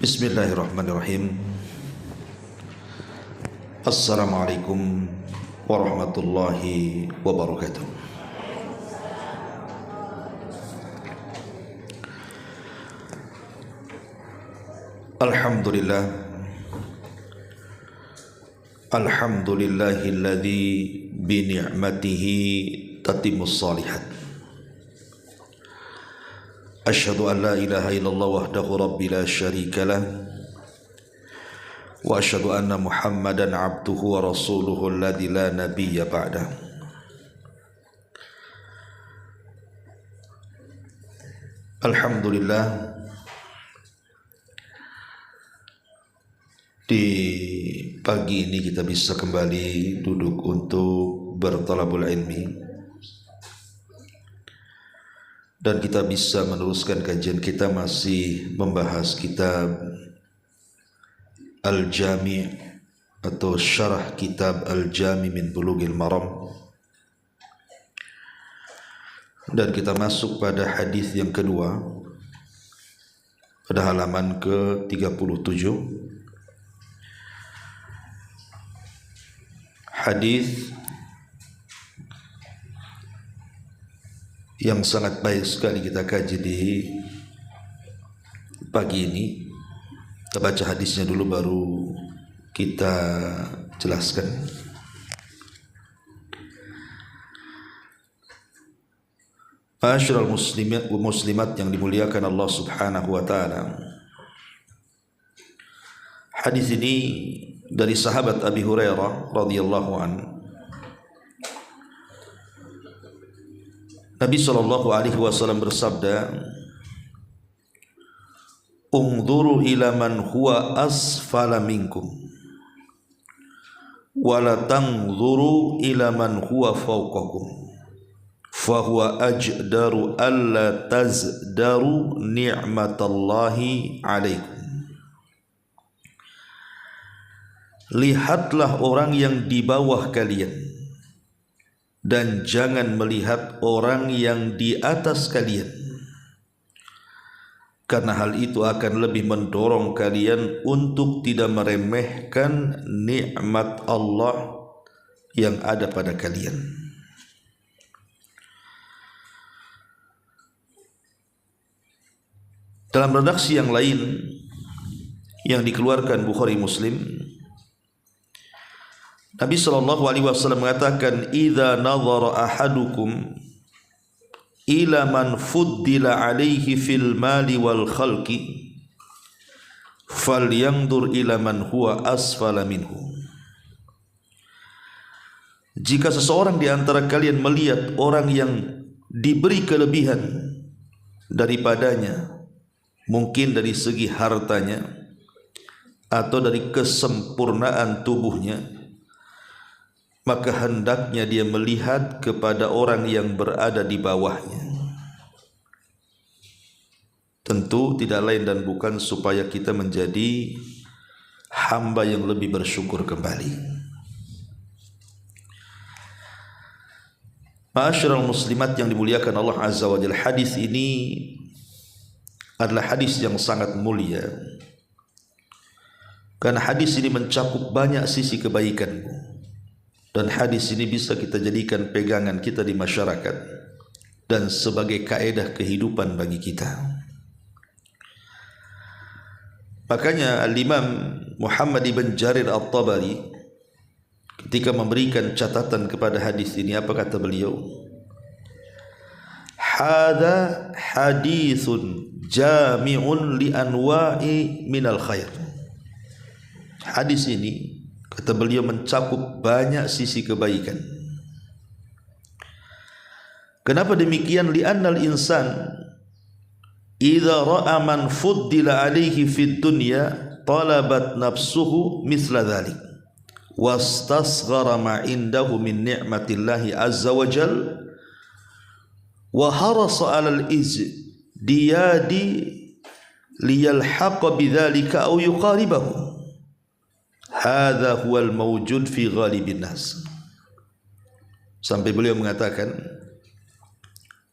Bismillahirrahmanirrahim. Assalamualaikum warahmatullahi wabarakatuh. Alhamdulillah. Alhamdulillahilladzi bi ni'matihi tatimmus shalihat. Asyhadu an la ilaha illallah wahdahu rabbi la syarika lah wa asyhadu anna Muhammadan abduhu wa rasuluhu alladzi la nabiyya ba'dah. Alhamdulillah, di pagi ini kita bisa kembali duduk untuk bertalabul ilmi, dan kita bisa meneruskan kajian kita masih membahas kitab Al-Jami' atau syarah kitab Al-Jami' min Bulughil Maram, dan kita masuk pada hadis yang kedua pada halaman ke-37. Hadis yang sangat baik sekali kita kaji di pagi ini. Kita baca hadisnya dulu baru kita jelaskan. Ma'asyiral muslimin wa muslimat yang dimuliakan Allah Subhanahu wa taala. Hadis ini dari sahabat Abi Hurairah radhiyallahu anhu. Nabi sallallahu alaihi wasallam bersabda, "Ungduru ila man huwa asfala minkum wa la tanzuru ila man huwa fawqakum fa huwa ajdaru alla tazdaru ni'matallahi alaikum." Lihatlah orang yang di bawah kalian dan jangan melihat orang yang di atas kalian, karena hal itu akan lebih mendorong kalian untuk tidak meremehkan nikmat Allah yang ada pada kalian. Dalam redaksi yang lain yang dikeluarkan Bukhari Muslim, Nabi sallallahu alaihi wasallam mengatakan, "Idza nadhara ahadukum ila man fuddila alaihi fil mali wal khalqi falyanzur ila man huwa asfala minhu." Jika seseorang di antara kalian melihat orang yang diberi kelebihan daripadanya, mungkin dari segi hartanya atau dari kesempurnaan tubuhnya, maka hendaknya dia melihat kepada orang yang berada di bawahnya. Tentu tidak lain dan bukan supaya kita menjadi hamba yang lebih bersyukur kembali. Ma'asyiral muslimat yang dimuliakan Allah Azza wa Jalla, hadis ini adalah hadis yang sangat mulia, karena hadis ini mencakup banyak sisi kebaikanmu. Dan hadis ini bisa kita jadikan pegangan kita di masyarakat dan sebagai kaedah kehidupan bagi kita. Makanya Al-Imam Muhammad ibn Jarir At-Tabari ketika memberikan catatan kepada hadis ini, apa kata beliau? Hadza haditsun jami'un li anwa'i minal khair. Hadis ini, kata beliau, mencakup banyak sisi kebaikan. Kenapa demikian? Li'annal insan idza ra'a man fuddila alaihi fid dunya talabat nafsuhu misla dzalik wastasghara ma indahu min ni'matillahi azza wa jal wa harasa 'alal izdiyadi liyalhaqa bidzalika aw yuqaribahu. Hadza huwal mawjud fi ghalibin nas. Sampai beliau mengatakan,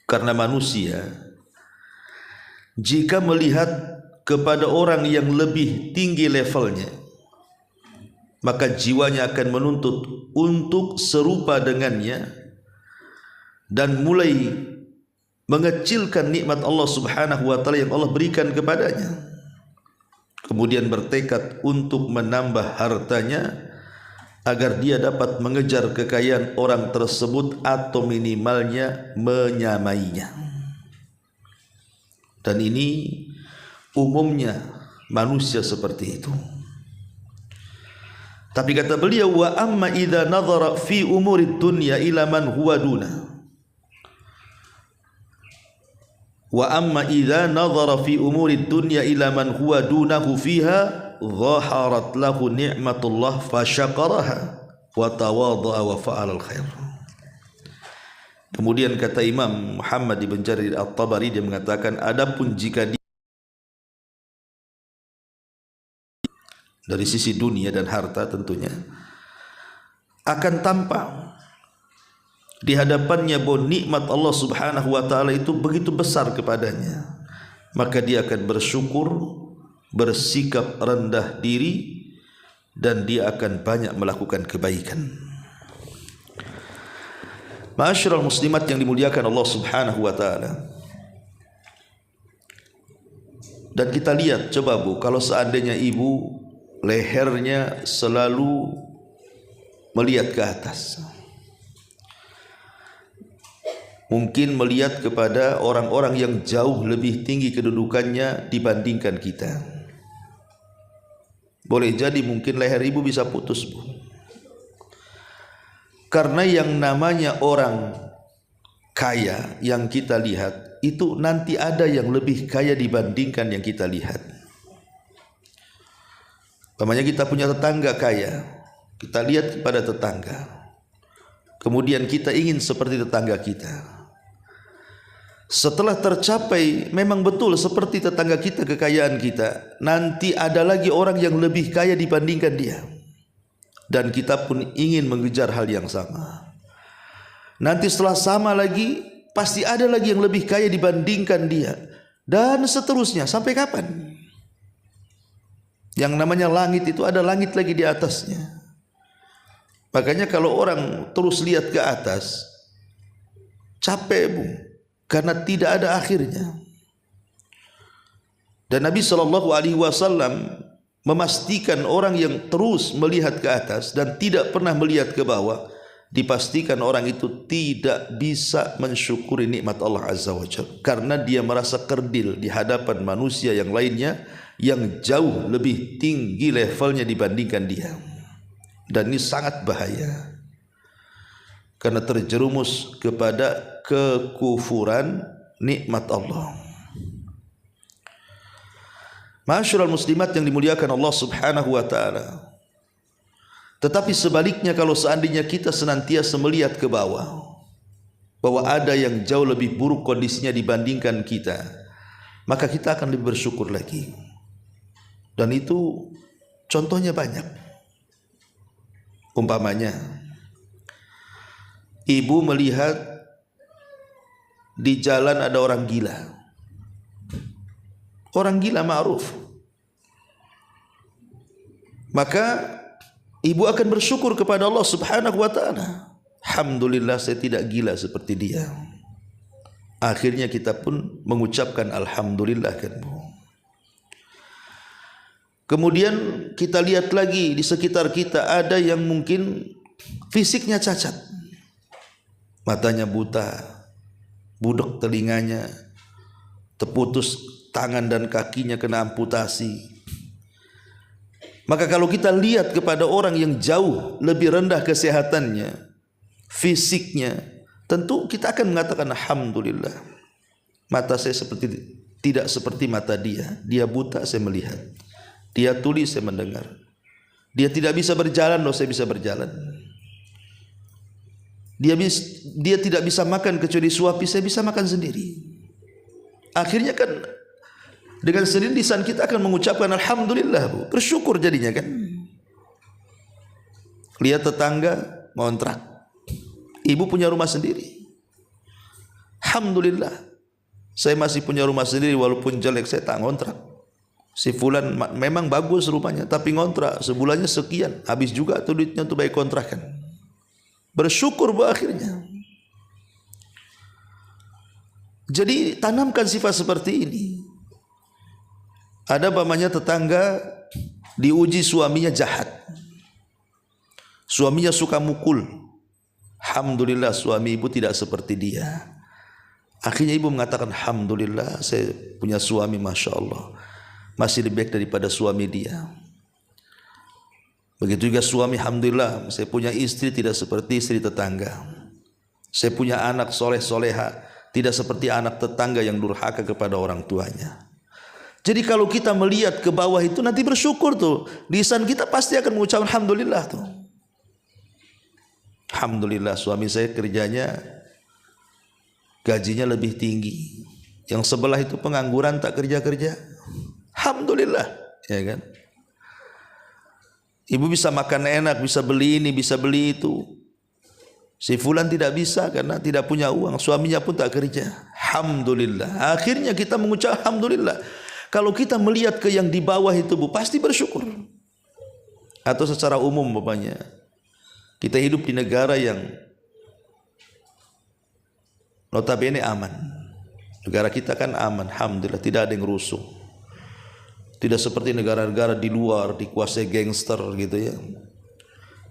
karena manusia jika melihat kepada orang yang lebih tinggi levelnya, maka jiwanya akan menuntut untuk serupa dengannya dan mulai mengecilkan nikmat Allah Subhanahu wa taala yang Allah berikan kepadanya. Kemudian bertekad untuk menambah hartanya agar dia dapat mengejar kekayaan orang tersebut atau minimalnya menyamainya. Dan ini umumnya manusia seperti itu. Tapi kata beliau, wa amma idza nadhara fi umurid dunya ila man huwa duna, wa amma idza nadhara fi umurid dunya ila man huwa dunahu fiha dhaharat lahu ni'matullah fasyakaraha wa tawadha'a wa fa'ala al-khair. Kemudian kata Imam Muhammad ibn Jarir At-Tabari, dia mengatakan, adapun jika dia dari sisi dunia dan harta tentunya akan tampak di hadapannya bahwa nikmat Allah Subhanahu wa taala itu begitu besar kepadanya, maka dia akan bersyukur, bersikap rendah diri, dan dia akan banyak melakukan kebaikan. Ma'asyiral muslimat yang dimuliakan Allah Subhanahu wa taala. Dan kita lihat, coba Bu, kalau seandainya ibu lehernya selalu melihat ke atas, mungkin melihat kepada orang-orang yang jauh lebih tinggi kedudukannya dibandingkan kita. Boleh jadi mungkin leher ibu bisa putus, Bu. Karena yang namanya orang kaya yang kita lihat itu nanti ada yang lebih kaya dibandingkan yang kita lihat. Namanya kita punya tetangga kaya, kita lihat kepada tetangga, kemudian kita ingin seperti tetangga kita. Setelah tercapai memang betul seperti tetangga kita kekayaan kita, nanti ada lagi orang yang lebih kaya dibandingkan dia, dan kita pun ingin mengejar hal yang sama. Nanti setelah sama lagi pasti ada lagi yang lebih kaya dibandingkan dia, dan seterusnya. Sampai kapan? Yang namanya langit itu ada langit lagi di atasnya. Makanya kalau orang terus lihat ke atas, capek, Bu, karena tidak ada akhirnya. Dan Nabi SAW memastikan orang yang terus melihat ke atas dan tidak pernah melihat ke bawah, dipastikan orang itu tidak bisa mensyukuri nikmat Allah Azza wa Jalla, karena dia merasa kerdil di hadapan manusia yang lainnya yang jauh lebih tinggi levelnya dibandingkan dia. Dan ini sangat bahaya, karena terjerumus kepada kekufuran nikmat Allah. Ma'asyiral muslimat yang dimuliakan Allah Subhanahu wa taala. Tetapi sebaliknya, kalau seandainya kita senantiasa melihat ke bawah, bahwa ada yang jauh lebih buruk kondisinya dibandingkan kita, maka kita akan lebih bersyukur lagi. Dan itu contohnya banyak. Umpamanya, ibu melihat di jalan ada orang gila. Orang gila ma'ruf. Maka ibu akan bersyukur kepada Allah Subhanahu wa taala. Alhamdulillah saya tidak gila seperti dia. Akhirnya kita pun mengucapkan alhamdulillah, kan, Bu. Kemudian kita lihat lagi di sekitar kita ada yang mungkin fisiknya cacat. Matanya buta, budek telinganya, terputus tangan dan kakinya, kena amputasi. Maka kalau kita lihat kepada orang yang jauh lebih rendah kesehatannya, fisiknya, tentu kita akan mengatakan alhamdulillah. Mata saya tidak seperti mata dia. Dia buta, saya melihat. Dia tuli, saya mendengar. Dia tidak bisa berjalan, loh, saya bisa berjalan. Dia tidak bisa makan kecuali suapi, saya bisa makan sendiri. Akhirnya kan dengan sendiri lisan kita akan mengucapkan alhamdulillah, Bu. Bersyukur jadinya, kan. Lihat tetangga ngontrak, ibu punya rumah sendiri. Alhamdulillah, saya masih punya rumah sendiri walaupun jelek, saya tak ngontrak. Si fulan memang bagus rumahnya, tapi ngontrak sebulannya sekian, habis juga tuh duitnya untuk bayar kontrakan. Bersyukur bu akhirnya. Jadi tanamkan sifat seperti ini. Ada pamannya tetangga diuji suaminya jahat, suaminya suka mukul. Alhamdulillah suami ibu tidak seperti dia. Akhirnya ibu mengatakan, alhamdulillah saya punya suami, masya Allah, masih lebih baik daripada suami dia. Begitu juga suami, alhamdulillah saya punya istri tidak seperti istri tetangga. Saya punya anak soleh soleha, tidak seperti anak tetangga yang durhaka kepada orang tuanya. Jadi kalau kita melihat ke bawah itu nanti bersyukur tuh, lisan kita pasti akan mengucapkan alhamdulillah tuh. Alhamdulillah suami saya kerjanya gajinya lebih tinggi, yang sebelah itu pengangguran tak kerja-kerja. Alhamdulillah, ya kan? Ibu bisa makan enak, bisa beli ini, bisa beli itu. Si fulan tidak bisa karena tidak punya uang, suaminya pun tak kerja. Alhamdulillah. Akhirnya kita mengucap alhamdulillah. Kalau kita melihat ke yang di bawah itu bu, pasti bersyukur. Atau secara umum bapaknya, kita hidup di negara yang notabene aman. Negara kita kan aman, alhamdulillah, tidak ada yang rusuh. Tidak seperti negara-negara di luar dikuasai gangster gitu ya.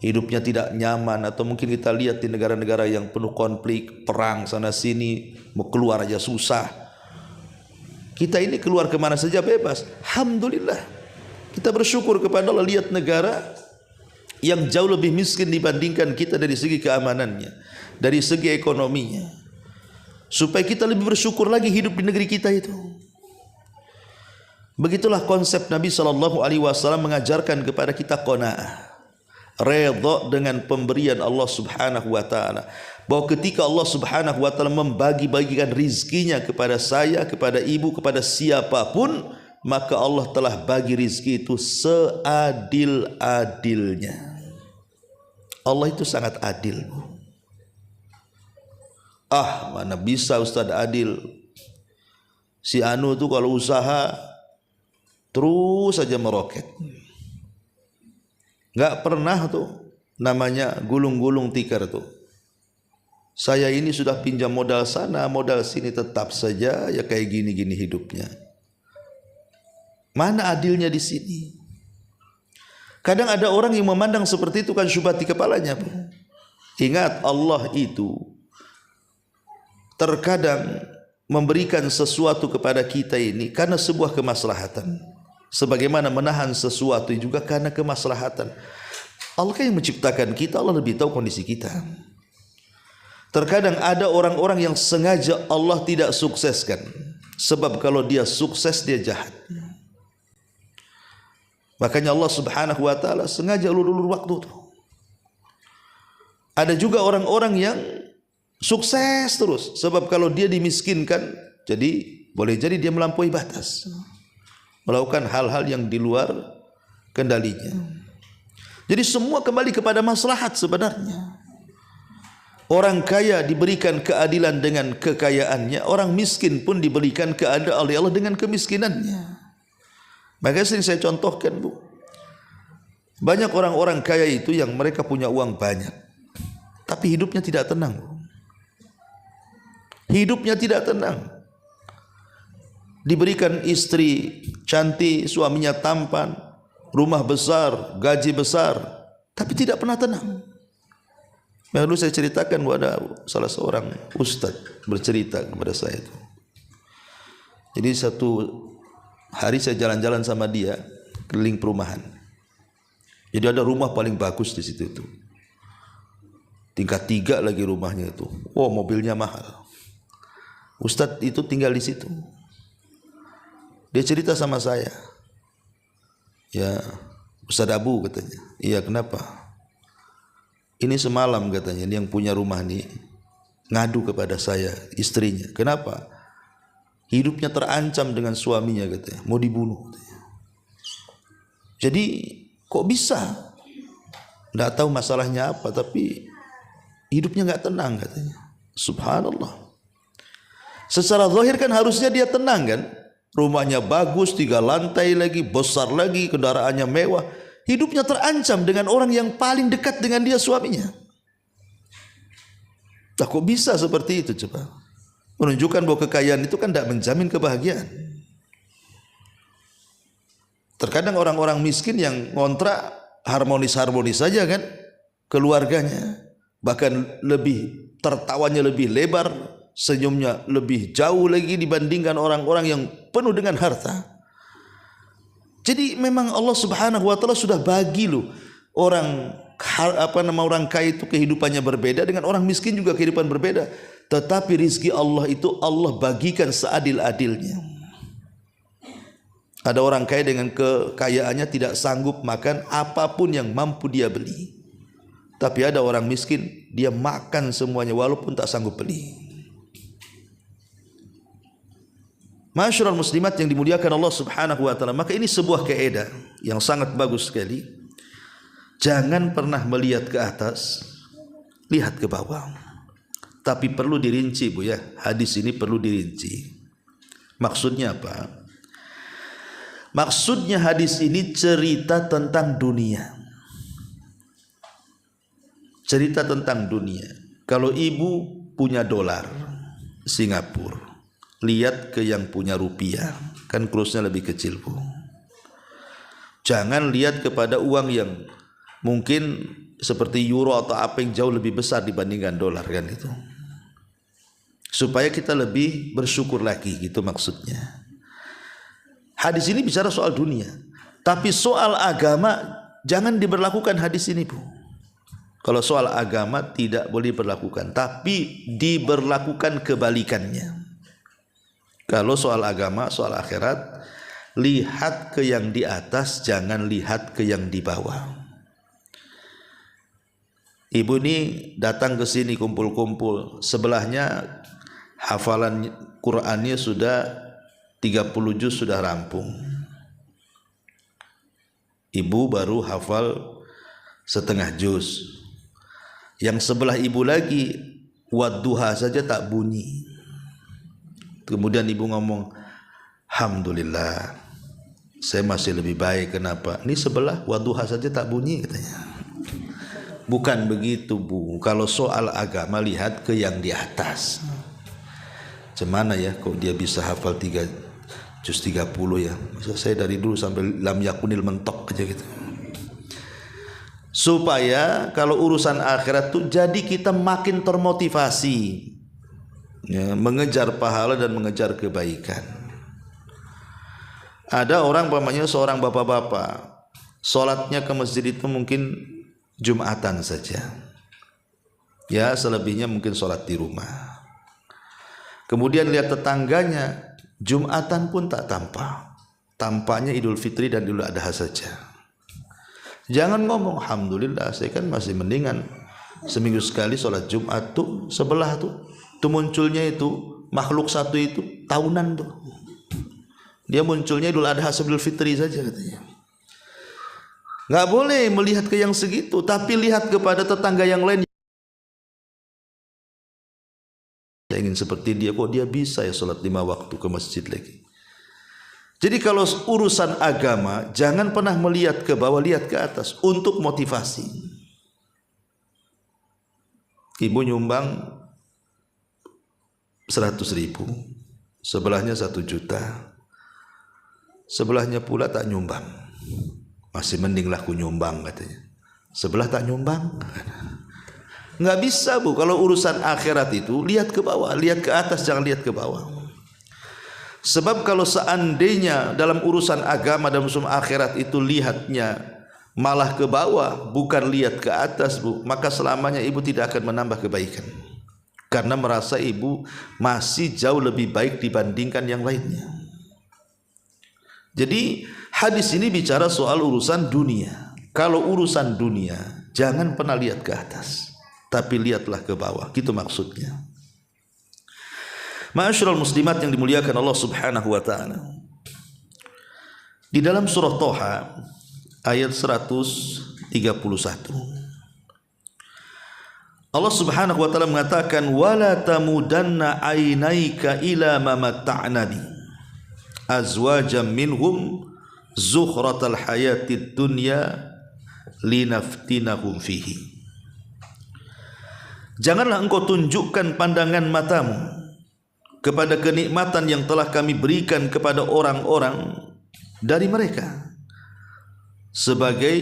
Hidupnya tidak nyaman, atau mungkin kita lihat di negara-negara yang penuh konflik, perang sana sini, mau keluar aja susah. Kita ini keluar kemana saja bebas. Alhamdulillah. Kita bersyukur kepada Allah, lihat negara yang jauh lebih miskin dibandingkan kita dari segi keamanannya, dari segi ekonominya. Supaya kita lebih bersyukur lagi hidup di negeri kita itu. Begitulah konsep Nabi SAW mengajarkan kepada kita qanaah, redha dengan pemberian Allah Subhanahu wa taala. Bahwa ketika Allah Subhanahu wa taala membagi-bagikan rizkinya kepada saya, kepada ibu, kepada siapapun, maka Allah telah bagi rizki itu seadil-adilnya. Allah itu sangat adil. Mana bisa Ustaz adil? Si anu tuh kalau usaha terus saja meroket. Enggak pernah tuh namanya gulung-gulung tikar tuh. Saya ini sudah pinjam modal sana, modal sini, tetap saja ya kayak gini-gini hidupnya. Mana adilnya di sini? Kadang ada orang yang memandang seperti itu kan syubhat di kepalanya. Ingat, Allah itu terkadang memberikan sesuatu kepada kita ini karena sebuah kemaslahatan. Sebagaimana menahan sesuatu juga karena kemaslahatan. Allah kan yang menciptakan kita, Allah lebih tahu kondisi kita. Terkadang ada orang-orang yang sengaja Allah tidak sukseskan, sebab kalau dia sukses dia jahat. Makanya Allah Subhanahu wa taala sengaja ulur-ulur waktu tuh. Ada juga orang-orang yang sukses terus, sebab kalau dia dimiskinkan, jadi boleh jadi dia melampaui batas, melakukan hal-hal yang di luar kendalinya. Jadi semua kembali kepada maslahat sebenarnya. Orang kaya diberikan keadilan dengan kekayaannya, orang miskin pun diberikan keadilan oleh Allah dengan kemiskinannya. Maka sering saya contohkan bu, banyak orang-orang kaya itu yang mereka punya uang banyak, tapi hidupnya tidak tenang bu. Hidupnya tidak tenang. Diberikan istri cantik, suaminya tampan, rumah besar, gaji besar, tapi tidak pernah tenang. Lalu saya ceritakan ada salah seorang ustaz bercerita kepada saya itu. Jadi satu hari saya jalan-jalan sama dia keliling perumahan. Jadi ada rumah paling bagus di situ itu. Tingkat 3 lagi rumahnya itu. Oh, mobilnya mahal. Ustaz itu tinggal di situ. Dia cerita sama saya. Ya, Ustaz Abu katanya. Iya, kenapa? Ini semalam katanya yang punya rumah ini ngadu kepada saya, istrinya. Kenapa? Hidupnya terancam dengan suaminya katanya, mau dibunuh katanya. Jadi kok bisa? Nggak tahu masalahnya apa, tapi hidupnya nggak tenang katanya. Subhanallah. Secara zahir kan harusnya dia tenang kan? rumahnya bagus, 3 lantai lagi, besar lagi, kendaraannya mewah. Hidupnya terancam dengan orang yang paling dekat dengan dia, suaminya. Nah, kok bisa seperti itu coba? Menunjukkan bahwa kekayaan itu kan tidak menjamin kebahagiaan. Terkadang orang-orang miskin yang ngontrak harmonis-harmonis saja kan keluarganya, bahkan lebih tertawanya lebih lebar, senyumnya lebih jauh lagi dibandingkan orang-orang yang penuh dengan harta. Jadi memang Allah Subhanahu wa taala sudah bagi loh orang orang kaya itu kehidupannya berbeda, dengan orang miskin juga kehidupan berbeda. Tetapi rizki Allah itu Allah bagikan seadil-adilnya. Ada orang kaya dengan kekayaannya tidak sanggup makan apapun yang mampu dia beli. Tapi ada orang miskin, dia makan semuanya walaupun tak sanggup beli. Masyarul muslimat yang dimuliakan Allah Subhanahu wa taala, maka ini sebuah kaidah yang sangat bagus sekali. Jangan pernah melihat ke atas, lihat ke bawah. Tapi perlu dirinci, Bu ya. Hadis ini perlu dirinci. Maksudnya apa? Maksudnya hadis ini cerita tentang dunia. Cerita tentang dunia. Kalau ibu punya dolar Singapura, lihat ke yang punya rupiah, kan kursnya lebih kecil, Bu. Jangan lihat kepada uang yang mungkin seperti euro atau apa yang jauh lebih besar dibandingkan dolar, kan itu. Supaya kita lebih bersyukur lagi, gitu maksudnya. Hadis ini bicara soal dunia, tapi soal agama jangan diberlakukan hadis ini, Bu. Kalau soal agama tidak boleh diberlakukan, tapi diberlakukan kebalikannya. Kalau soal agama, soal akhirat, lihat ke yang di atas, jangan lihat ke yang di bawah. Ibu ini datang ke sini kumpul-kumpul, sebelahnya hafalan Qur'annya sudah 30 juz sudah rampung. Ibu baru hafal setengah juz. Yang sebelah ibu lagi wadduha saja tak bunyi. Kemudian ibu ngomong, alhamdulillah, saya masih lebih baik. Kenapa? Ini sebelah wadduha saja tak bunyi, katanya. Bukan begitu, Bu. Kalau soal agama lihat ke yang di atas. Cemana ya kok dia bisa hafal 3 juz 30 ya. Masa saya dari dulu sampai lam yakunil mentok aja gitu. Supaya kalau urusan akhirat tuh jadi kita makin termotivasi ya, mengejar pahala dan mengejar kebaikan. Ada orang pamannya seorang bapak-bapak, sholatnya ke masjid itu mungkin Jumatan saja. Ya selebihnya mungkin sholat di rumah. Kemudian lihat tetangganya, Jumatan pun tak tampak. Tampaknya Idul Fitri dan Idul Adha saja. Jangan ngomong, alhamdulillah saya kan masih mendingan seminggu sekali sholat Jumat tuh sebelah tuh. Itu munculnya itu makhluk satu itu tahunan tuh. Dia munculnya Idul Adha sebelum Fitri saja katanya. Nggak boleh melihat ke yang segitu, tapi lihat kepada tetangga yang lain. Saya ingin seperti dia, kok dia bisa ya sholat 5 waktu ke masjid lagi. Jadi kalau urusan agama jangan pernah melihat ke bawah, lihat ke atas untuk motivasi. Ibu nyumbang 100.000, sebelahnya 1 juta, sebelahnya pula tak nyumbang. Masih mending lah ku nyumbang katanya. Sebelah tak nyumbang. Nggak bisa, Bu. Kalau urusan akhirat itu lihat ke bawah, lihat ke atas, jangan lihat ke bawah. Sebab kalau seandainya dalam urusan agama dan urusan akhirat itu lihatnya malah ke bawah, bukan lihat ke atas, Bu, maka selamanya ibu tidak akan menambah kebaikan. Karena merasa ibu masih jauh lebih baik dibandingkan yang lainnya. Jadi hadis ini bicara soal urusan dunia. Kalau urusan dunia jangan pernah lihat ke atas, tapi lihatlah ke bawah. Gitu maksudnya. Ma'asyiral muslimat yang dimuliakan Allah Subhanahu wa taala. Di dalam surah Thaha ayat 131. Allah Subhanahu wa taala mengatakan wala tamudanna ainaika ila ma matta'na bi. azwajam minhum zukhratal hayatid dunya linaftinahum fihi. Janganlah engkau tunjukkan pandangan matamu kepada kenikmatan yang telah kami berikan kepada orang-orang dari mereka sebagai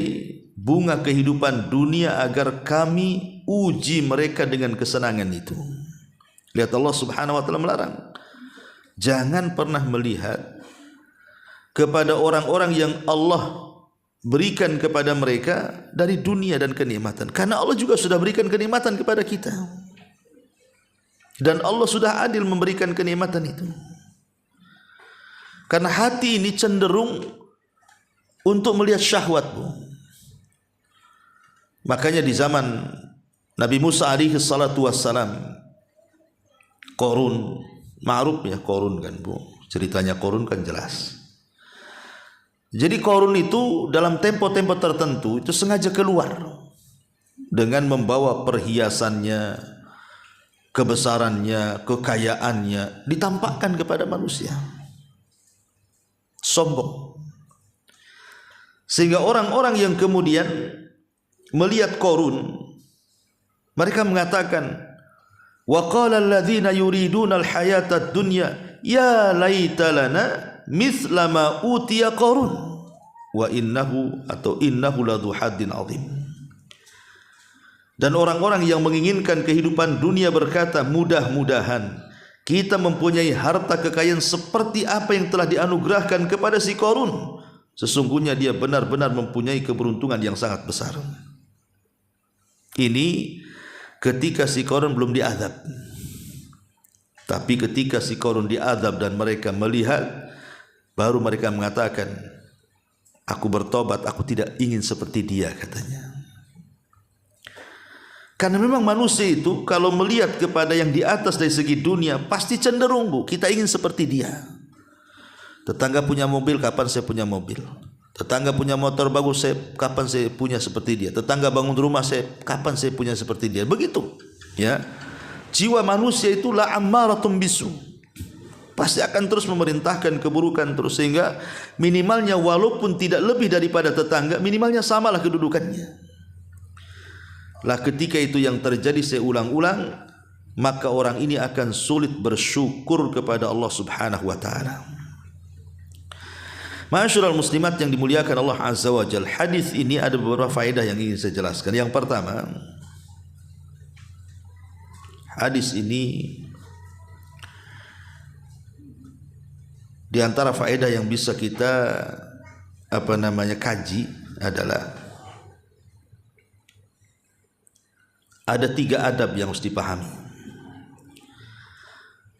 bunga kehidupan dunia agar kami uji mereka dengan kesenangan itu. Lihat, Allah Subhanahu wa taala melarang, jangan pernah melihat kepada orang-orang yang Allah berikan kepada mereka dari dunia dan kenikmatan, karena Allah juga sudah berikan kenikmatan kepada kita dan Allah sudah adil memberikan kenikmatan itu. Karena hati ini cenderung untuk melihat syahwatmu. Makanya di zaman Nabi Musa alaihi salatu wassalam, Qarun, ma'ruf ya Qarun kan Bu, ceritanya Qarun kan jelas. Jadi Qarun itu dalam tempo-tempo tertentu itu sengaja keluar dengan membawa perhiasannya, kebesarannya, kekayaannya, ditampakkan kepada manusia. Sombong. Sehingga orang-orang yang kemudian melihat Qarun, mereka mengatakan, wa qala alladhina yuriduna al-hayata ad-dunya ya laita lana mithla ma utiya Qarun wa innahu ladhu haddin azim. Dan orang-orang yang menginginkan kehidupan dunia berkata, mudah-mudahan kita mempunyai harta kekayaan seperti apa yang telah dianugerahkan kepada si Qarun. Sesungguhnya dia benar-benar mempunyai keberuntungan yang sangat besar. Ini ketika si Qarun belum diazab. Tapi ketika si Qarun diazab dan mereka melihat, baru mereka mengatakan, aku bertobat, aku tidak ingin seperti dia, katanya. Karena memang manusia itu kalau melihat kepada yang di atas dari segi dunia, pasti cenderung, Bu, kita ingin seperti dia. Tetangga punya mobil, kapan saya punya mobil? Tetangga punya motor bagus, kapan saya punya seperti dia? Tetangga bangun rumah, kapan saya punya seperti dia? Begitu, ya. Jiwa manusia itu la ammaratum bisu, pasti akan terus memerintahkan keburukan terus, sehingga minimalnya walaupun tidak lebih daripada tetangga, minimalnya samalah kedudukannya. Lah ketika itu yang terjadi, saya ulang-ulang, maka orang ini akan sulit bersyukur kepada Allah Subhanahu wa taala. Ma'asyiral muslimat yang dimuliakan Allah Azza wa Jalla, hadis ini ada beberapa faedah yang ingin saya jelaskan. Yang pertama, hadis ini di antara faedah yang bisa kita kaji adalah ada 3 adab yang harus dipahami.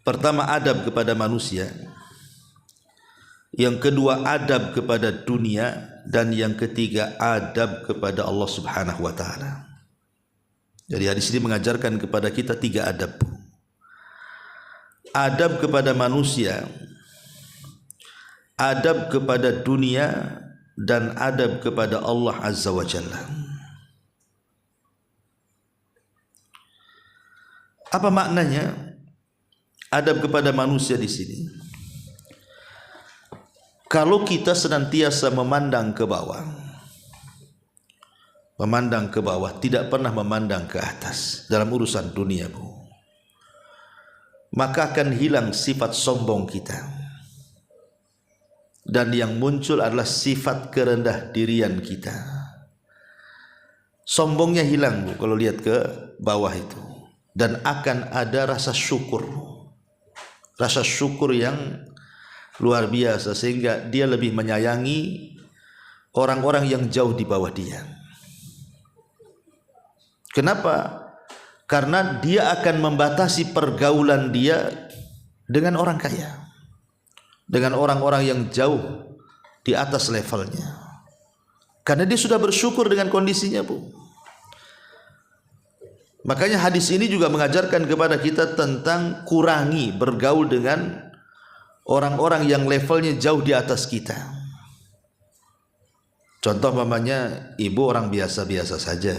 Pertama, adab kepada manusia. Yang kedua, adab kepada dunia. Dan yang ketiga, adab kepada Allah Subhanahu wa taala. Jadi hadis ini mengajarkan kepada kita 3 adab. Adab kepada manusia, adab kepada dunia, dan adab kepada Allah Azza wa Jalla. Apa maknanya adab kepada manusia di sini? Kalau kita senantiasa memandang ke bawah, tidak pernah memandang ke atas dalam urusan dunia, Bu, maka akan hilang sifat sombong kita, dan yang muncul adalah sifat kerendah dirian kita. Sombongnya hilang, Bu, kalau lihat ke bawah itu, dan akan ada rasa syukur yang luar biasa, sehingga dia lebih menyayangi orang-orang yang jauh di bawah dia. Kenapa? Karena dia akan membatasi pergaulan dia dengan orang kaya, dengan orang-orang yang jauh di atas levelnya, karena dia sudah bersyukur dengan kondisinya, Bu. Makanya hadis ini juga mengajarkan kepada kita tentang kurangi bergaul dengan orang-orang yang levelnya jauh di atas kita. Contoh mamanya, ibu orang biasa-biasa saja,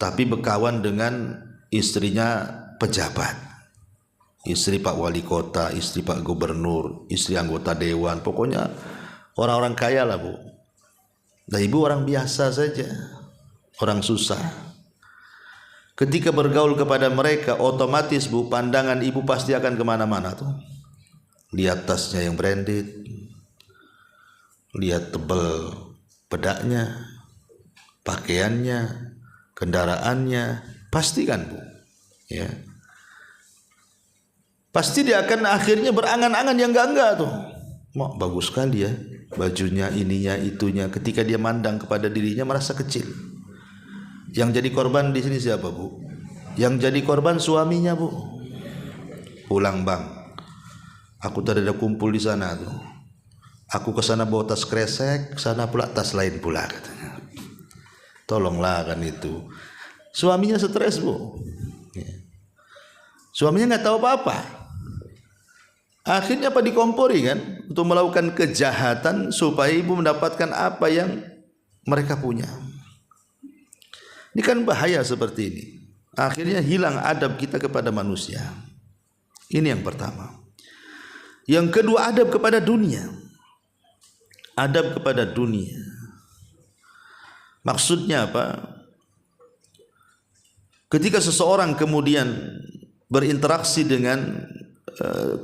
tapi berkawan dengan istrinya pejabat, istri Pak Wali Kota, istri Pak Gubernur, istri anggota dewan, pokoknya orang-orang kaya lah Bu. Dan ibu orang biasa saja, orang susah. Ketika bergaul kepada mereka, otomatis Bu, pandangan ibu pasti akan kemana-mana tuh. Lihat tasnya yang branded, lihat tebal bedaknya, pakaiannya, kendaraannya, pasti kan Bu, ya. Pasti dia akan akhirnya berangan-angan yang enggak tuh. Mak bagus sekali ya, bajunya, ininya, itunya. Ketika dia mandang kepada dirinya merasa kecil. Yang jadi korban di sini siapa Bu? Yang jadi korban suaminya Bu. Pulang Bang, aku tadi ada kumpul di sana tuh. Aku ke sana bawa tas kresek, sana pula tas lain pula katanya. Tolonglah kan itu. Suaminya stres Bu. Suaminya nggak tahu apa-apa. Akhirnya apa, dikompori kan untuk melakukan kejahatan supaya ibu mendapatkan apa yang mereka punya. Ini kan bahaya seperti ini. Akhirnya hilang adab kita kepada manusia. Ini yang pertama. Yang kedua, adab kepada dunia. Adab kepada dunia. Maksudnya apa? Ketika seseorang kemudian berinteraksi dengan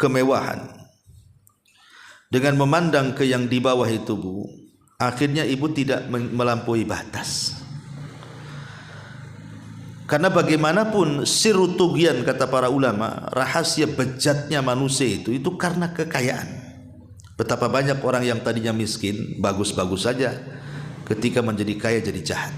kemewahan, dengan memandang ke yang di bawah itu Bu, akhirnya ibu tidak melampaui batas. Karena bagaimanapun siru tughyan, kata para ulama, rahasia bejatnya manusia itu karena kekayaan. Betapa banyak orang yang tadinya miskin, bagus-bagus saja, ketika menjadi kaya jadi jahat.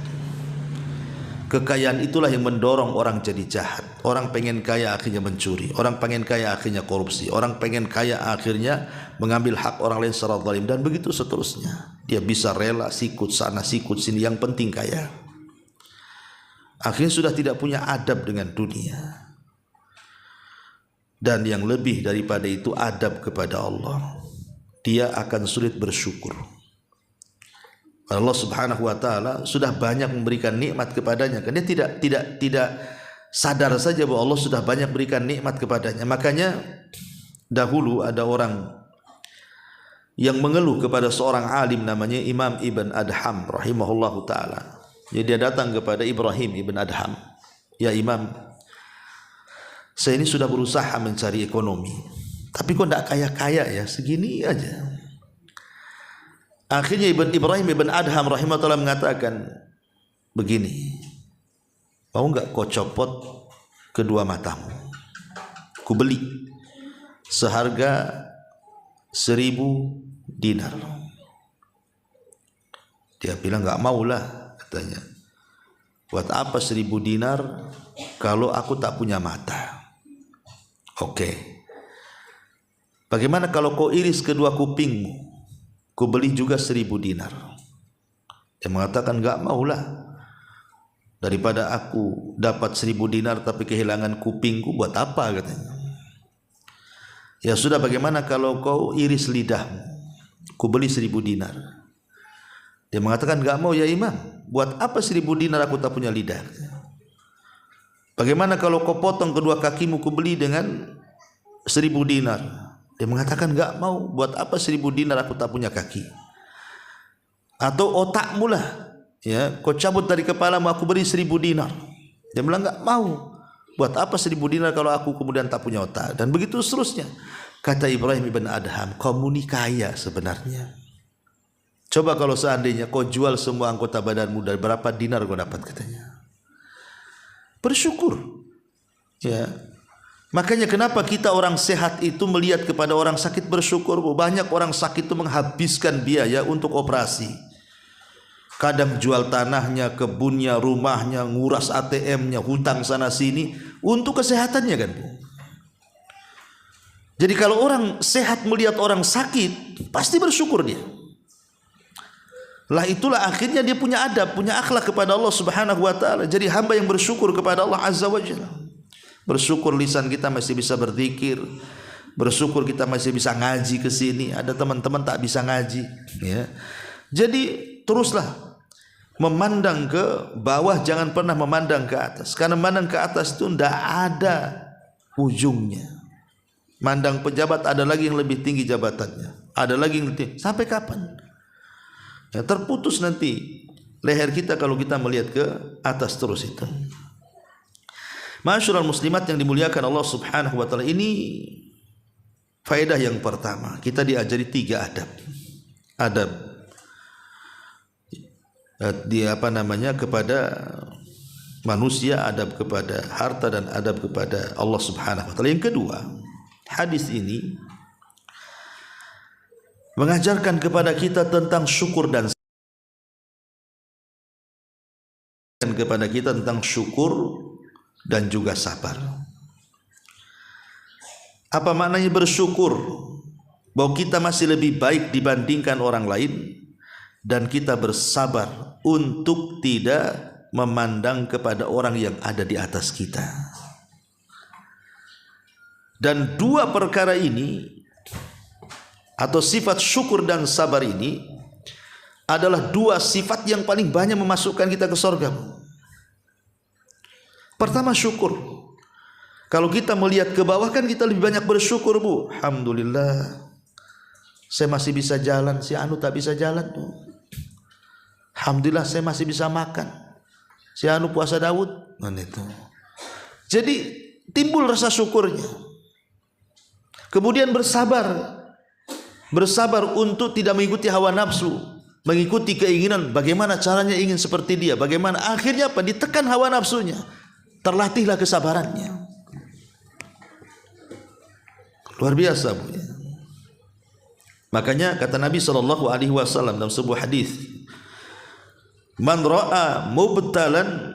Kekayaan itulah yang mendorong orang jadi jahat. Orang pengen kaya akhirnya mencuri, orang pengen kaya akhirnya korupsi, orang pengen kaya akhirnya mengambil hak orang lain secara zalim, dan begitu seterusnya. Dia bisa rela sikut sana sikut sini, yang penting kaya. Akhirnya sudah tidak punya adab dengan dunia. Dan yang lebih daripada itu, adab kepada Allah. Dia akan sulit bersyukur. Allah Subhanahu wa taala sudah banyak memberikan nikmat kepadanya, karena dia tidak sadar saja bahwa Allah sudah banyak berikan nikmat kepadanya. Makanya dahulu ada orang yang mengeluh kepada seorang alim namanya Imam Ibn Adham rahimahullahu taala. Jadi dia datang kepada Ibrahim Ibn Adham, "Ya Imam, saya ini sudah berusaha mencari ekonomi, tapi kok tidak kaya-kaya ya, segini aja." Akhirnya Ibrahim Ibn Adham rahimahullah mengatakan begini, "Mau enggak kau copot kedua matamu? Ku beli seharga 1000 dinar." Dia bilang, "Enggak maulah," katanya. "Buat apa 1000 dinar kalau aku tak punya mata?" "Oke. Bagaimana kalau kau iris kedua kupingmu? Ku beli juga 1000 dinar." Dia mengatakan, "Enggak maulah. Daripada aku dapat 1000 dinar tapi kehilangan kupingku, buat apa?" katanya. "Ya sudah, bagaimana kalau kau iris lidahmu? Ku beli 1000 dinar." Dia mengatakan, "Enggak mau ya Imam. Buat apa 1000 dinar aku tak punya lidah?" "Bagaimana kalau kau potong kedua kakimu, ku beli dengan 1000 dinar." Dia mengatakan, "Enggak mau. Buat apa 1000 dinar aku tak punya kaki?" "Atau otakmu lah, ya, kau cabut dari kepalamu, aku beri 1000 dinar." Dia bilang, "Enggak mau. Buat apa 1000 dinar kalau aku kemudian tak punya otak?" Dan begitu seterusnya. Kata Ibrahim Ibn Adham, "Kamu ini kaya sebenarnya. Coba kalau seandainya kau jual semua anggota badanmu, dari berapa dinar kau dapat?" katanya. Bersyukur, ya. Makanya kenapa kita orang sehat itu melihat kepada orang sakit bersyukur. Banyak orang sakit itu menghabiskan biaya untuk operasi. Kadang jual tanahnya, kebunnya, rumahnya, nguras ATM-nya, hutang sana sini untuk kesehatannya kan Bu. Jadi kalau orang sehat melihat orang sakit, pasti bersyukur dia. Lah itulah akhirnya dia punya adab, punya akhlak kepada Allah Subhanahu wa taala. Jadi hamba yang bersyukur kepada Allah Azza wa Jalla. Bersyukur lisan kita masih bisa berzikir, bersyukur kita masih bisa ngaji ke sini. Ada teman-teman tak bisa ngaji, ya. Jadi teruslah memandang ke bawah, jangan pernah memandang ke atas. Karena memandang ke atas itu tidak ada ujungnya. Mandang pejabat, ada lagi yang lebih tinggi jabatannya, ada lagi yang lebih tinggi. Sampai kapan? Ya, terputus nanti leher kita kalau kita melihat ke atas terus itu. Ma'asyiral muslimat yang dimuliakan Allah Subhanahu wa taala, ini faedah yang pertama. Kita diajari 3 adab. Adab kepada manusia, adab kepada harta, dan adab kepada Allah Subhanahu wa taala. Yang kedua, hadis ini mengajarkan kepada kita tentang syukur dan juga sabar. Apa maknanya bersyukur? Bahwa kita masih lebih baik dibandingkan orang lain, dan kita bersabar untuk tidak memandang kepada orang yang ada di atas kita. Dan 2 perkara ini, atau sifat syukur dan sabar ini, adalah 2 sifat yang paling banyak memasukkan kita ke surga. Pertama, syukur. Kalau kita melihat ke bawah kan kita lebih banyak bersyukur, Bu. Alhamdulillah, saya masih bisa jalan, si anu tak bisa jalan, Bu. Alhamdulillah, saya masih bisa makan, si anu puasa Daud. Itu. Jadi timbul rasa syukurnya. Kemudian bersabar untuk tidak mengikuti hawa nafsu, mengikuti keinginan. Bagaimana caranya ingin seperti dia? Bagaimana akhirnya apa? Ditekan hawa nafsunya. Terlatihlah kesabarannya. Luar biasa, Bu. Makanya kata Nabi SAW dalam sebuah hadis, man ra'a mubtalan,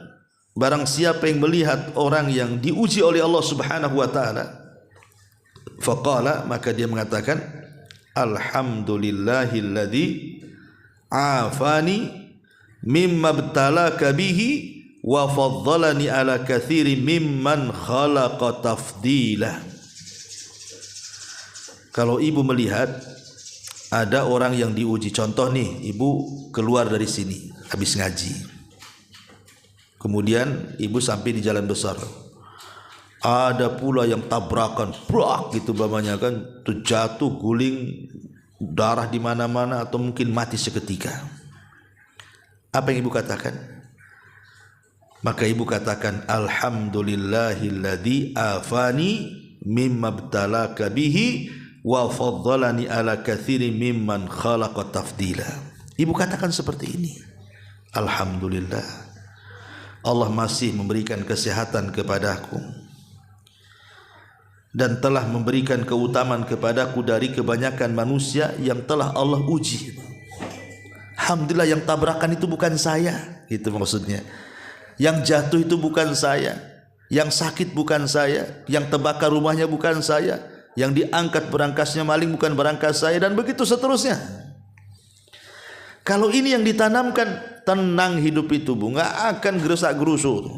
barang siapa yang melihat orang yang diuji oleh Allah Subhanahu wa taala, faqala, maka dia mengatakan, alhamdulillahilladzi afani mimma btalaka bihi wa faddalani ala katsiri mimman khalaqa tafdila. Kalau ibu melihat ada orang yang diuji, contoh nih, ibu keluar dari sini habis ngaji, kemudian ibu sampai di jalan besar, ada pula yang tabrakan, brak gitu bapaknya kan, terjatuh, guling, darah di mana-mana, atau mungkin mati seketika. Apa yang ibu katakan? Maka ibu katakan, alhamdulillahilladzi afani mimma btalaka bihi wa faddalani ala katsiri mimman khalaqa tafdila. Ibu katakan seperti ini, alhamdulillah, Allah masih memberikan kesehatan kepadaku dan telah memberikan keutamaan kepadaku dari kebanyakan manusia yang telah Allah uji. Alhamdulillah, yang tabrakan itu bukan saya, itu maksudnya. Yang jatuh itu bukan saya, yang sakit bukan saya, yang terbakar rumahnya bukan saya, yang diangkat berangkasnya maling bukan berangkas saya, dan begitu seterusnya. Kalau ini yang ditanamkan, tenang hidup itu, Bu, nggak akan gerusak-gerusu.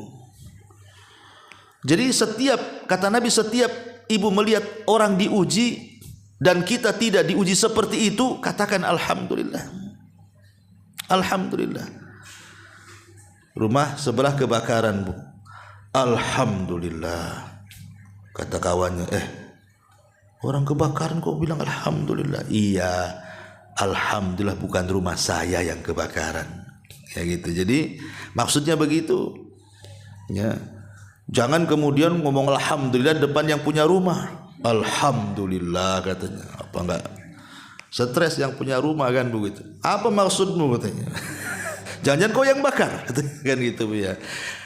Jadi setiap, kata Nabi, setiap ibu melihat orang diuji dan kita tidak diuji seperti itu, katakan alhamdulillah. Alhamdulillah. Rumah sebelah kebakaran, Bu, alhamdulillah. Kata kawannya, orang kebakaran kok bilang alhamdulillah? Iya, alhamdulillah bukan rumah saya yang kebakaran. Ya gitu. Jadi maksudnya begitu. Ya. Jangan kemudian ngomong alhamdulillah depan yang punya rumah. Alhamdulillah katanya. Apa enggak stres yang punya rumah kan begitu? Apa maksudmu katanya? Jangan kau yang bakar, kan gitu, ya.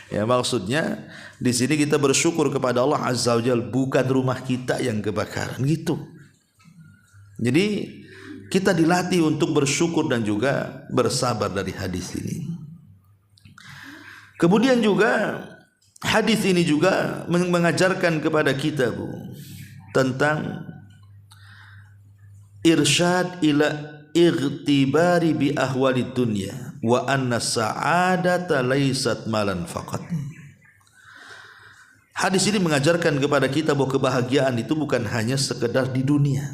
Ya, maksudnya di sini kita bersyukur kepada Allah Azza wa Jalla, bukan rumah kita yang kebakaran, gitu. Jadi kita dilatih untuk bersyukur dan juga bersabar dari hadis ini. Kemudian juga hadis ini juga mengajarkan kepada kita, Bu, tentang irsyad ila igtibari bi ahwalid dunya wa anna sa'adata laysat malan faqat. Hadis ini mengajarkan kepada kita bahwa kebahagiaan itu bukan hanya sekedar di dunia.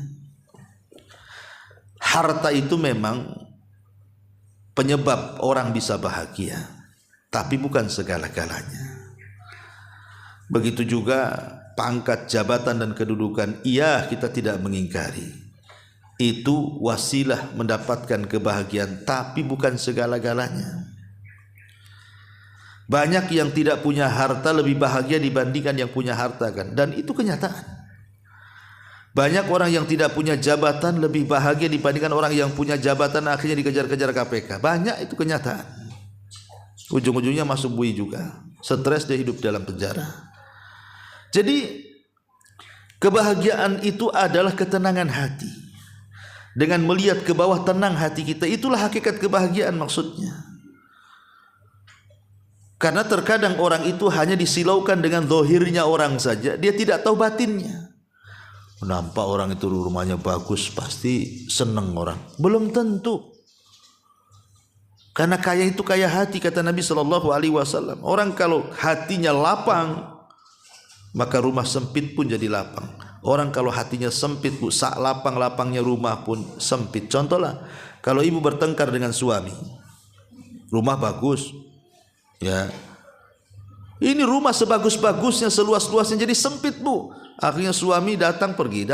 Harta itu memang penyebab orang bisa bahagia, tapi bukan segala-galanya. Begitu juga pangkat, jabatan dan kedudukan, iya kita tidak mengingkari. Itu wasilah mendapatkan kebahagiaan, tapi bukan segala-galanya. Banyak yang tidak punya harta lebih bahagia dibandingkan yang punya harta kan, dan itu kenyataan. Banyak orang yang tidak punya jabatan lebih bahagia dibandingkan orang yang punya jabatan akhirnya dikejar-kejar KPK. Banyak, itu kenyataan. Ujung-ujungnya masuk bui juga, stres, dia hidup dalam penjara. Jadi kebahagiaan itu adalah ketenangan hati. Dengan melihat ke bawah tenang hati kita, itulah hakikat kebahagiaan maksudnya. Karena terkadang orang itu hanya disilaukan dengan zahirnya orang saja, dia tidak tahu batinnya. Nampak orang itu rumahnya bagus, pasti senang orang. Belum tentu. Karena kaya itu kaya hati, kata Nabi SAW. Orang kalau hatinya lapang, maka rumah sempit pun jadi lapang. Orang kalau hatinya sempit, bu, sak lapang-lapangnya rumah pun sempit. Contohlah, kalau ibu bertengkar dengan suami, rumah bagus, ya, ini rumah sebagus-bagusnya, seluas-luasnya jadi sempit, bu. Akhirnya suami datang pergi.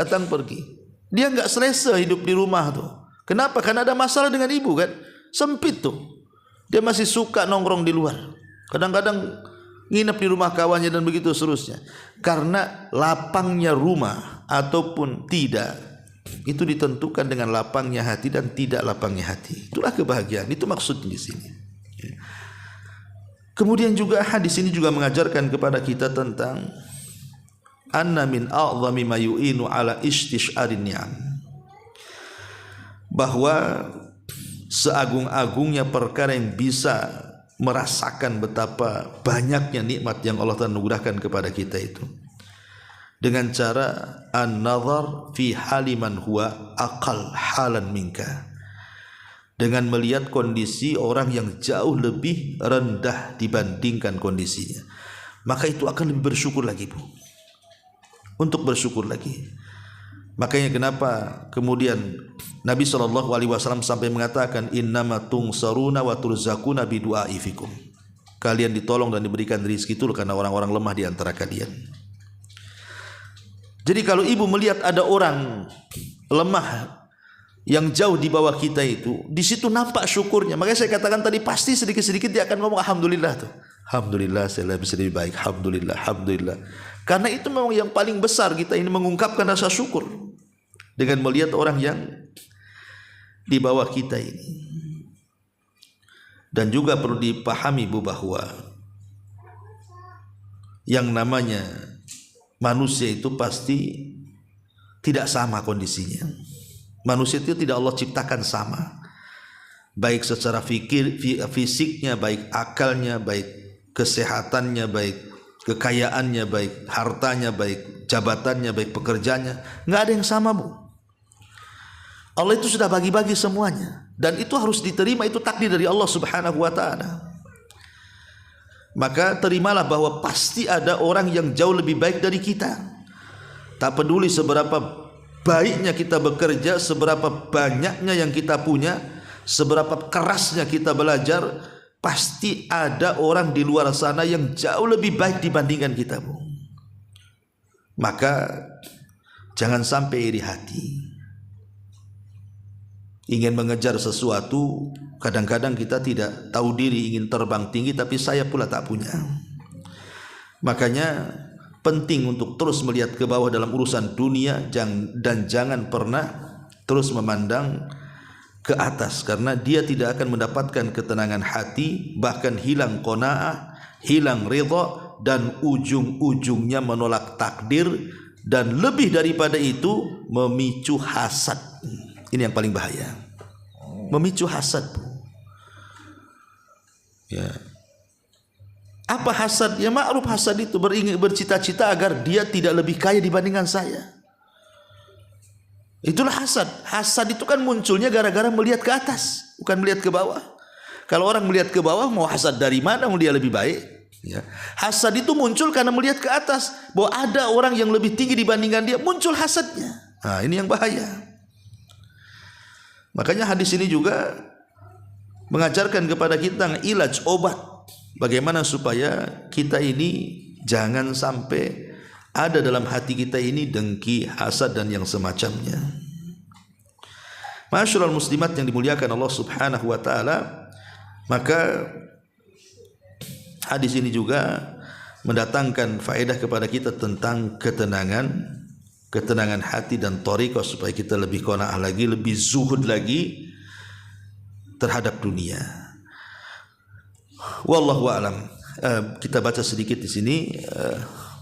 Dia nggak selesa hidup di rumah tuh. Kenapa? Karena ada masalah dengan ibu kan, sempit tuh. Dia masih suka nongkrong di luar. Kadang-kadang nginep di rumah kawannya dan begitu seterusnya. Karena lapangnya rumah ataupun tidak, itu ditentukan dengan lapangnya hati dan tidak lapangnya hati. Itulah kebahagiaan. Itu maksudnya di sini. Kemudian juga hadis ini juga mengajarkan kepada kita tentang anna min a'zami ma yu'inu ala istish'arin ni'am. Bahwa seagung-agungnya perkara yang bisa merasakan betapa banyaknya nikmat yang Allah Ta'ala anugerahkan kepada kita itu dengan cara an-nazar fi haliman huwa aqal halan minka, dengan melihat kondisi orang yang jauh lebih rendah dibandingkan kondisinya, maka itu akan lebih bersyukur lagi, bu, untuk bersyukur lagi. Makanya kenapa kemudian Nabi SAW sampai mengatakan innama tungsaruna wa turzakuna bidu'ai fikum. Kalian ditolong dan diberikan rezeki itu karena orang-orang lemah di antara kalian. Jadi kalau ibu melihat ada orang lemah yang jauh di bawah kita itu, di situ nampak syukurnya. Makanya saya katakan tadi, pasti sedikit-sedikit dia akan ngomong alhamdulillah tuh. Alhamdulillah saya bisa lebih baik. Alhamdulillah, alhamdulillah. Karena itu memang yang paling besar, kita ini mengungkapkan rasa syukur dengan melihat orang yang di bawah kita ini. Dan juga perlu dipahami, bu, bahwa yang namanya manusia itu pasti tidak sama kondisinya. Manusia itu tidak Allah ciptakan sama, baik secara fisiknya, baik akalnya, baik kesehatannya, baik kekayaannya, baik hartanya, baik jabatannya, baik pekerjaannya. Nggak ada yang sama, bu. Allah itu sudah bagi-bagi semuanya, dan itu harus diterima, itu takdir dari Allah Subhanahu wa Ta'ala. Maka terimalah bahwa pasti ada orang yang jauh lebih baik dari kita. Tak peduli seberapa baiknya kita bekerja, seberapa banyaknya yang kita punya, seberapa kerasnya kita belajar, pasti ada orang di luar sana yang jauh lebih baik dibandingkan kita, bu. Maka jangan sampai iri hati. Ingin mengejar sesuatu, kadang-kadang kita tidak tahu diri, ingin terbang tinggi, tapi saya pula tak punya. Makanya penting untuk terus melihat ke bawah dalam urusan dunia, dan jangan pernah terus memandang ke atas, karena dia tidak akan mendapatkan ketenangan hati, bahkan hilang qanaah, hilang ridha, dan ujung-ujungnya menolak takdir, dan lebih daripada itu memicu hasad. Ini yang paling bahaya, memicu hasad. Ya. Apa hasad? Ya ma'ruf hasad itu bercita-cita agar dia tidak lebih kaya dibandingkan saya. Itulah hasad. Hasad itu kan munculnya gara-gara melihat ke atas, bukan melihat ke bawah. Kalau orang melihat ke bawah, mau hasad dari mana? Mau dia lebih baik? Ya. Hasad itu muncul karena melihat ke atas, bahwa ada orang yang lebih tinggi dibandingkan dia, muncul hasadnya. Nah, ini yang bahaya. Makanya hadis ini juga mengajarkan kepada kita ilaj, obat, bagaimana supaya kita ini jangan sampai ada dalam hati kita ini dengki, hasad dan yang semacamnya. Ma'asyiral muslimat yang dimuliakan Allah Subhanahu wa taala, maka hadis ini juga mendatangkan faedah kepada kita tentang ketenangan hati dan thariqah supaya kita lebih qanaah lagi, lebih zuhud lagi terhadap dunia. Wallahu a'lam. Kita baca sedikit di sini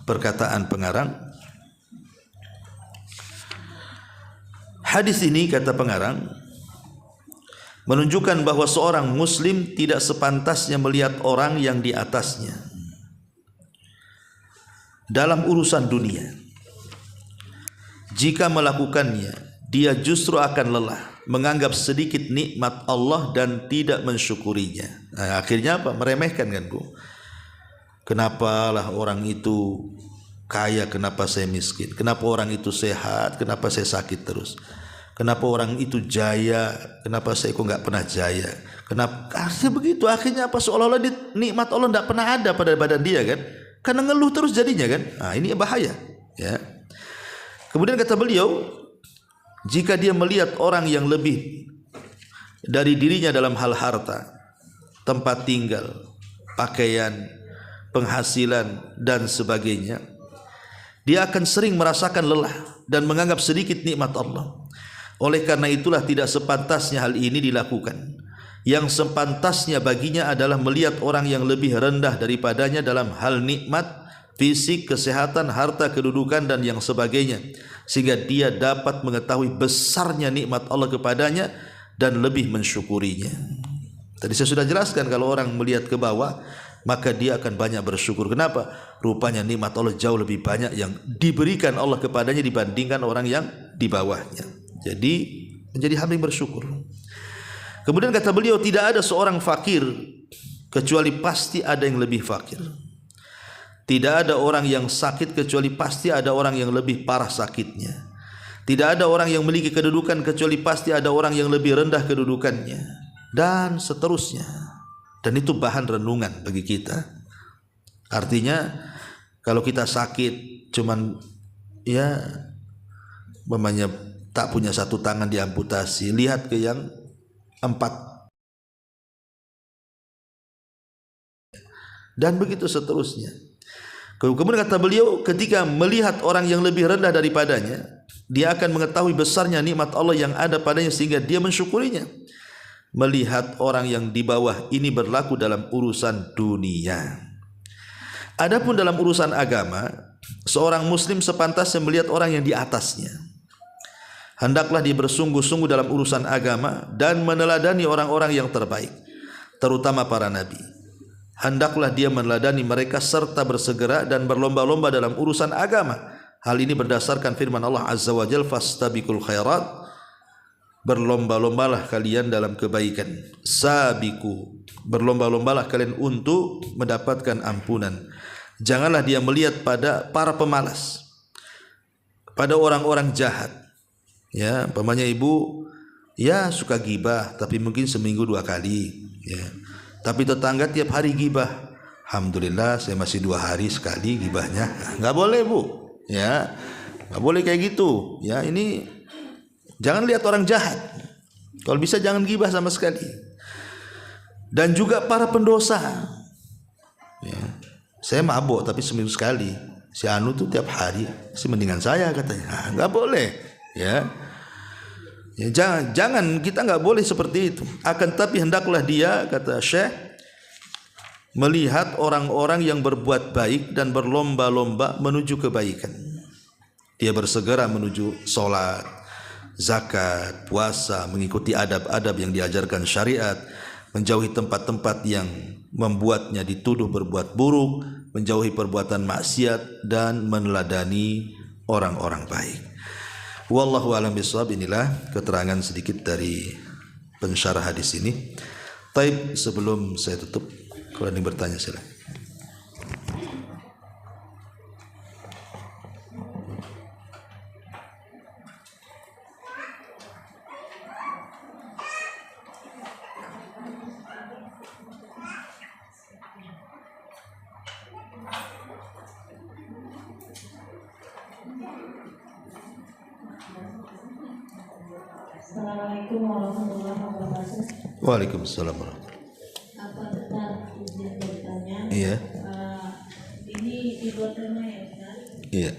perkataan pengarang. Hadis ini, kata pengarang, menunjukkan bahwa seorang muslim tidak sepantasnya melihat orang yang di atasnya dalam urusan dunia. Jika melakukannya, dia justru akan lelah, menganggap sedikit nikmat Allah dan tidak mensyukurinya. Nah, akhirnya apa? Meremehkan, kan Bu? Kenapalah orang itu kaya, kenapa saya miskin? Kenapa orang itu sehat, kenapa saya sakit terus? Kenapa orang itu jaya, kenapa saya kok nggak pernah jaya? Kenapa? Akhirnya begitu. Akhirnya apa? Seolah-olah nikmat Allah nggak pernah ada pada badan dia, kan? Karena ngeluh terus jadinya, kan? Nah, ini bahaya, ya. Kemudian kata beliau, jika dia melihat orang yang lebih dari dirinya dalam hal harta, tempat tinggal, pakaian, penghasilan dan sebagainya, dia akan sering merasakan lelah dan menganggap sedikit nikmat Allah. Oleh karena itulah tidak sepantasnya hal ini dilakukan. Yang sepantasnya baginya adalah melihat orang yang lebih rendah daripadanya dalam hal nikmat, fisik, kesehatan, harta, kedudukan dan yang sebagainya, sehingga dia dapat mengetahui besarnya nikmat Allah kepadanya dan lebih mensyukurinya. Tadi saya sudah jelaskan, kalau orang melihat ke bawah maka dia akan banyak bersyukur. Kenapa? Rupanya nikmat Allah jauh lebih banyak yang diberikan Allah kepadanya dibandingkan orang yang di bawahnya. Jadi menjadi hamba yang bersyukur. Kemudian kata beliau, tidak ada seorang fakir kecuali pasti ada yang lebih fakir. Tidak ada orang yang sakit kecuali pasti ada orang yang lebih parah sakitnya. Tidak ada orang yang memiliki kedudukan kecuali pasti ada orang yang lebih rendah kedudukannya, dan seterusnya. Dan itu bahan renungan bagi kita. Artinya kalau kita sakit cuman ya mamanya tak punya satu tangan diamputasi, lihat ke yang 4, dan begitu seterusnya. Kemudian kata beliau, ketika melihat orang yang lebih rendah daripadanya, dia akan mengetahui besarnya nikmat Allah yang ada padanya sehingga dia mensyukurinya. Melihat orang yang di bawah ini berlaku dalam urusan dunia. Adapun dalam urusan agama, seorang muslim sepantasnya melihat orang yang di atasnya. Hendaklah dia bersungguh-sungguh dalam urusan agama dan meneladani orang-orang yang terbaik, terutama para nabi. Hendaklah dia meneladani mereka serta bersegera dan berlomba-lomba dalam urusan agama. Hal ini berdasarkan firman Allah Azza wa Jalla, fastabiqul khairat, berlomba-lombalah kalian dalam kebaikan. Sabiku, berlomba-lombalah kalian untuk mendapatkan ampunan. Janganlah dia melihat pada para pemalas, pada orang-orang jahat. Ya, umpamanya ibu ya suka gibah tapi mungkin seminggu 2 kali, ya. Tapi tetangga tiap hari gibah. Alhamdulillah saya masih 2 hari sekali gibahnya. Enggak boleh, Bu. Ya. Enggak boleh kayak gitu. Ya, ini jangan lihat orang jahat. Kalau bisa jangan gibah sama sekali. Dan juga para pendosa. Ya. Saya mabuk tapi seminggu sekali. Si Anu tuh tiap hari. Si mendingan saya katanya. Enggak boleh. Ya. Ya, jangan kita enggak boleh seperti itu. Akan tapi hendaklah dia, kata Syekh, melihat orang-orang yang berbuat baik dan berlomba-lomba menuju kebaikan. Dia bersegera menuju sholat, zakat, puasa, mengikuti adab-adab yang diajarkan syariat, menjauhi tempat-tempat yang membuatnya dituduh berbuat buruk, menjauhi perbuatan maksiat dan meneladani orang-orang baik. Wallahu a'lam bishawab. Inilah keterangan sedikit dari pensyarah hadis ini. Taib, sebelum saya tutup, kalau ada yang bertanya silakan. Assalamualaikum warahmatullahi wabarakatuh. Waalaikumsalam warahmatullahi. Apa benar izin bertanya? Iya. Ini di luar rumah ya Ustaz? Iya.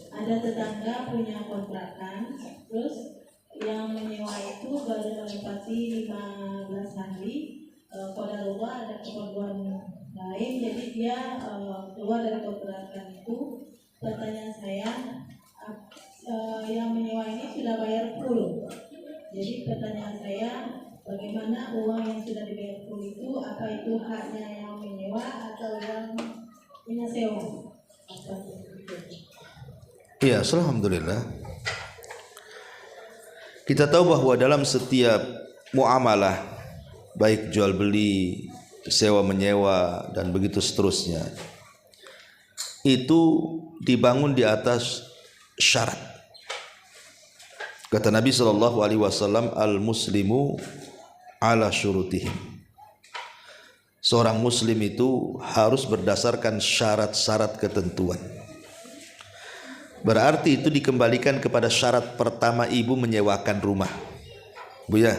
Ada tetangga punya kontrakan, terus yang menyewa itu baru menempati 15 hari. Qadarullah ada keperluan lain, jadi dia keluar dari kontrakan itu. Pertanyaan saya, yang menyewa ini sudah bayar full. Jadi pertanyaan saya, bagaimana uang yang sudah dibayar full itu, apa itu haknya yang menyewa atau yang punya sewa? Iya, alhamdulillah. Kita tahu bahwa dalam setiap muamalah, baik jual beli, sewa menyewa dan begitu seterusnya, itu dibangun di atas syarat. Kata Nabi SAW, al-muslimu ala syurutihim. Seorang muslim itu harus berdasarkan syarat-syarat ketentuan. Berarti itu dikembalikan kepada syarat pertama ibu menyewakan rumah. Bu ya,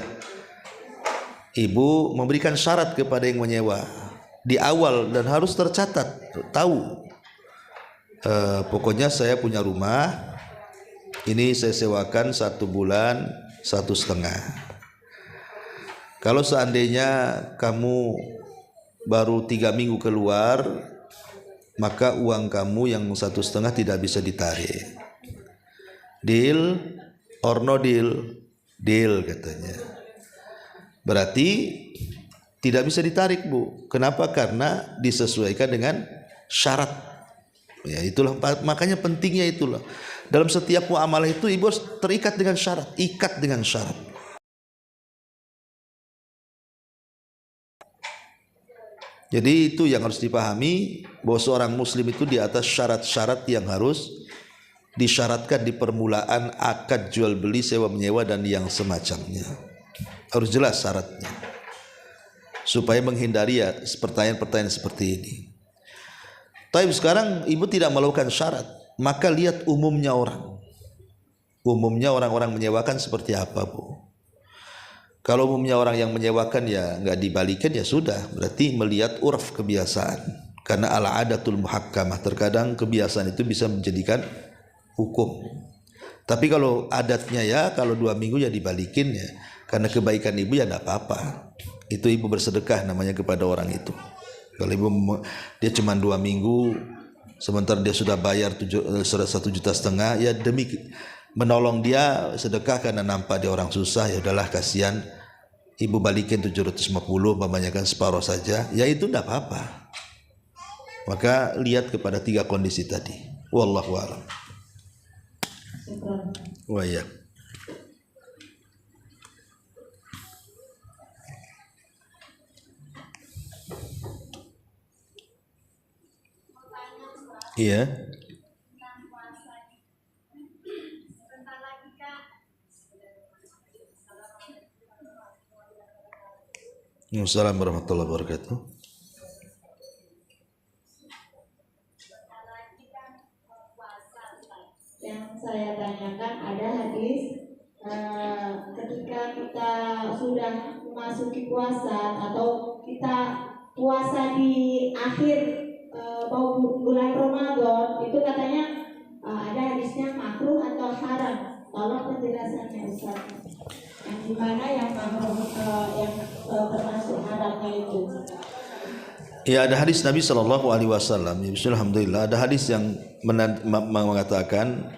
ibu memberikan syarat kepada yang menyewa di awal dan harus tercatat, tahu. Pokoknya saya punya rumah, ini saya sewakan 1 bulan 1,5. Kalau seandainya kamu baru 3 minggu keluar, maka uang kamu yang 1,5 tidak bisa ditarik. Deal or no deal? Deal katanya. Berarti tidak bisa ditarik, Bu. Kenapa? Karena disesuaikan dengan syarat. Ya, itulah makanya pentingnya itulah. Dalam setiap muamalah itu ibu harus terikat dengan syarat, ikat dengan syarat. Jadi itu yang harus dipahami, bahwa seorang muslim itu di atas syarat-syarat yang harus disyaratkan di permulaan akad jual beli, sewa menyewa dan yang semacamnya. Harus jelas syaratnya, supaya menghindari ya pertanyaan-pertanyaan seperti ini. Tapi sekarang ibu tidak melakukan syarat, maka lihat umumnya orang. Umumnya orang-orang menyewakan seperti apa, Bu? Kalau umumnya orang yang menyewakan ya nggak dibalikin, ya sudah, berarti melihat urf, kebiasaan. Karena ala adatul muhakkamah, terkadang kebiasaan itu bisa menjadikan hukum. Tapi kalau adatnya ya, kalau 2 minggu ya dibalikin ya, karena kebaikan ibu ya tidak apa-apa. Itu ibu bersedekah namanya kepada orang itu. Kalau ibu dia cuma 2 minggu, sementara dia sudah bayar 1,5 juta, ya demi menolong dia sedekah karena nampak dia orang susah, ya udahlah kasihan, ibu balikin 750, membanyakan separuh saja, ya itu tidak apa-apa. Maka lihat kepada 3 kondisi tadi. Wallahu a'lam. Wa ya. Iya. Assalamualaikum warahmatullahi wabarakatuh. Yang saya tanyakan, ada hadis ketika kita sudah memasuki puasa atau kita puasa di akhir mau bulan Ramadan, itu katanya ada hadisnya makruh atau haram. Tolong penjelasannya Ustaz. Yang dimana yang makruh yang termasuk haramnya itu? Ya, ada hadis Nabi SAW. Alhamdulillah, ada hadis yang mengatakan,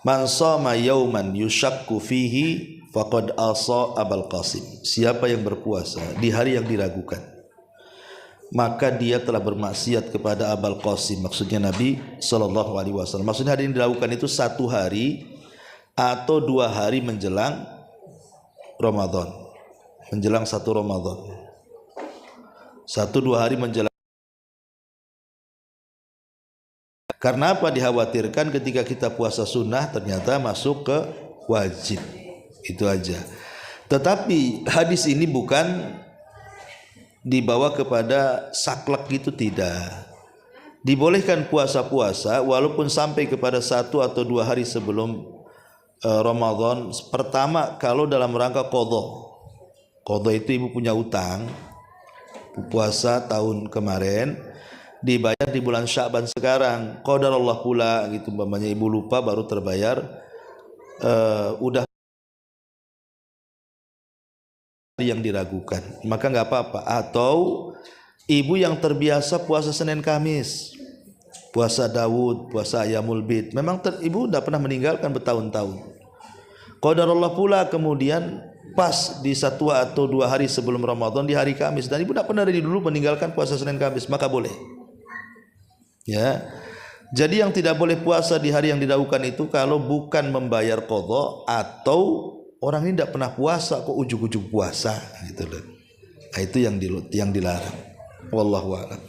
man shoma yauman yushakku fihi faqad asa Abul Qasim. Siapa yang berpuasa di hari yang diragukan, maka dia telah bermaksiat kepada Abul Qasim. Maksudnya Nabi SAW. Maksudnya hari yang dilakukan itu 1 hari atau 2 hari menjelang Ramadan, menjelang 1 Ramadan. 1-2 hari menjelang. Karena apa? Dikhawatirkan ketika kita puasa sunnah ternyata masuk ke wajib. Itu aja. Tetapi hadis ini bukan dibawa kepada saklek gitu, tidak. Dibolehkan puasa-puasa walaupun sampai kepada 1 atau 2 hari sebelum Ramadan. Pertama, kalau dalam rangka qadha. Qadha itu ibu punya utang, puasa tahun kemarin dibayar di bulan Sya'ban sekarang. Qadarullah pula gitu, umpamanya ibu lupa baru terbayar, udah yang diragukan, maka nggak apa-apa. Atau ibu yang terbiasa puasa Senin Kamis, puasa Daud, puasa Ayyamul Bid, memang ibu udah pernah meninggalkan bertahun-tahun. Qadarullah pula kemudian pas di 1 atau 2 hari sebelum Ramadan di hari Kamis, dan ibu tidak pernah dari dulu meninggalkan puasa Senin Kamis, maka boleh. Ya. Jadi yang tidak boleh puasa di hari yang didahulukan itu kalau bukan membayar qadha atau orang ini tidak pernah puasa kok ujug-ujug puasa gitu loh. Nah, itu yang dilarang. Wallahu a'lam.